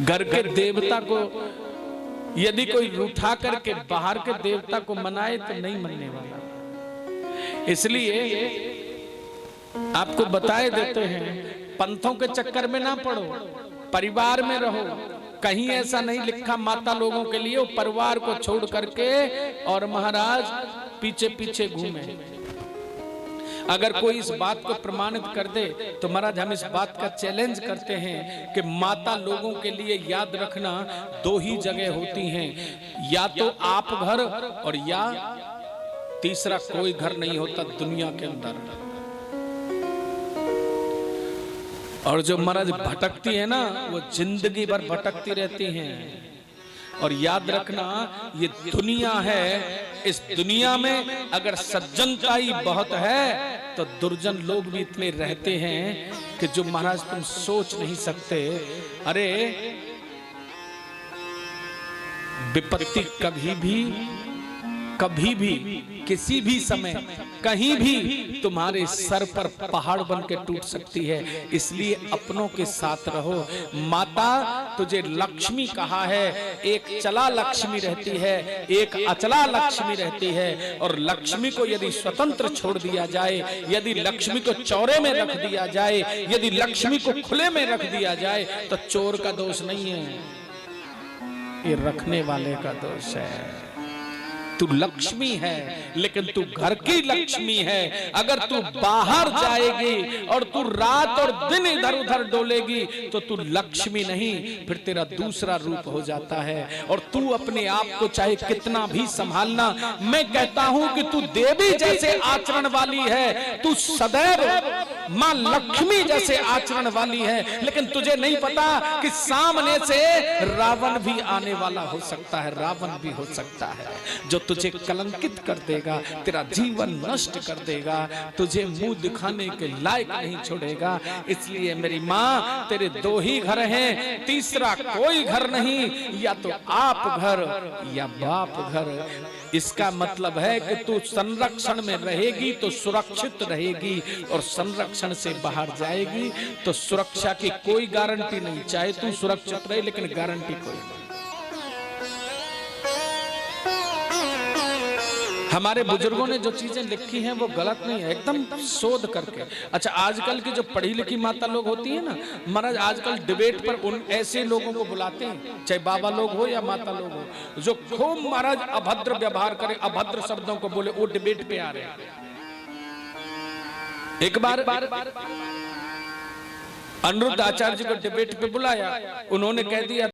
घर के देवता को यदि कोई रूठा करके बाहर के देवता को मनाए तो नहीं मनने वाला। इसलिए आपको बताए देते हैं, पंथों के चक्कर में ना पड़ो, परिवार में रहो। कहीं ऐसा नहीं लिखा माता लोगों के लिए वो परिवार को छोड़ करके और महाराज पीछे पीछे घूमे। अगर कोई इस बात को प्रमाणित कर दे तो महाराज हम इस बात का चैलेंज करते हैं कि माता लोगों के लिए याद रखना दो ही जगह होती हैं, या तो आप घर और या तीसरा कोई घर नहीं होता दुनिया के अंदर। और जो महाराज भटकती है ना वो जिंदगी भर भटकती रहती हैं। और याद रखना ये दुनिया है, इस दुनिया में अगर सज्जनता ही बहुत है तो दुर्जन लोग भी इतने रहते हैं कि जो महाराज तुम सोच नहीं सकते। अरे विपत्ति कभी भी किसी भी समय कहीं भी तुम्हारे सर पर पहाड़ बन के टूट सकती है। इसलिए अपनों के साथ रहो। माता तुझे लक्ष्मी कहा है, एक चला लक्ष्मी रहती है, एक अचला लक्ष्मी रहती है। और लक्ष्मी को यदि स्वतंत्र छोड़ दिया जाए, यदि लक्ष्मी को चौरे में रख दिया जाए, यदि लक्ष्मी को खुले में रख दिया जाए तो चोर का दोष नहीं है, ये रखने वाले का दोष है। तू लक्ष्मी है लेकिन तू घर की लक्ष्मी है। अगर तू बाहर जाएगी और तू रात और दिन इधर उधर डोलेगी तो तू लक्ष्मी नहीं, फिर तेरा दूसरा रूप हो जाता है। और तू अपने आप को चाहे कितना भी संभालना, मैं कहता हूं कि तू देवी जैसे आचरण वाली है, तू सदैव मां लक्ष्मी जैसे आचरण वाली है। लेकिन तुझे नहीं पता कि सामने से रावण भी आने वाला हो सकता है, रावण भी हो सकता है जो तुझे कलंकित कर देगा, तेरा जीवन नष्ट कर देगा, तुझे मुंह दिखाने के लायक नहीं छोड़ेगा। इसलिए मेरी माँ तेरे दो ही घर हैं, तीसरा कोई घर नहीं, या तो आप घर या बाप घर। इसका मतलब है कि तू संरक्षण में रहेगी तो सुरक्षित रहेगी, और संरक्षण से बाहर जाएगी तो सुरक्षा की कोई गारंटी नहीं। चाहे तू सुरक्षित रहे लेकिन गारंटी कोई नहीं। हमारे बुजुर्गों ने जो चीजें लिखी हैं वो गलत नहीं है, एकदम शोध करके। अच्छा, आजकल की जो पढ़ी लिखी माता लोग होती है ना महाराज, आजकल डिबेट पर उन ऐसे लोगों को बुलाते हैं, चाहे बाबा लोग हो या माता लोग हो, जो खूब महाराज अभद्र व्यवहार करे, अभद्र शब्दों को बोले, वो डिबेट पे आ रहे हैं। एक बार अनिरुद्ध आचार्य जी को डिबेट पे बुलाया, उन्होंने कह दिया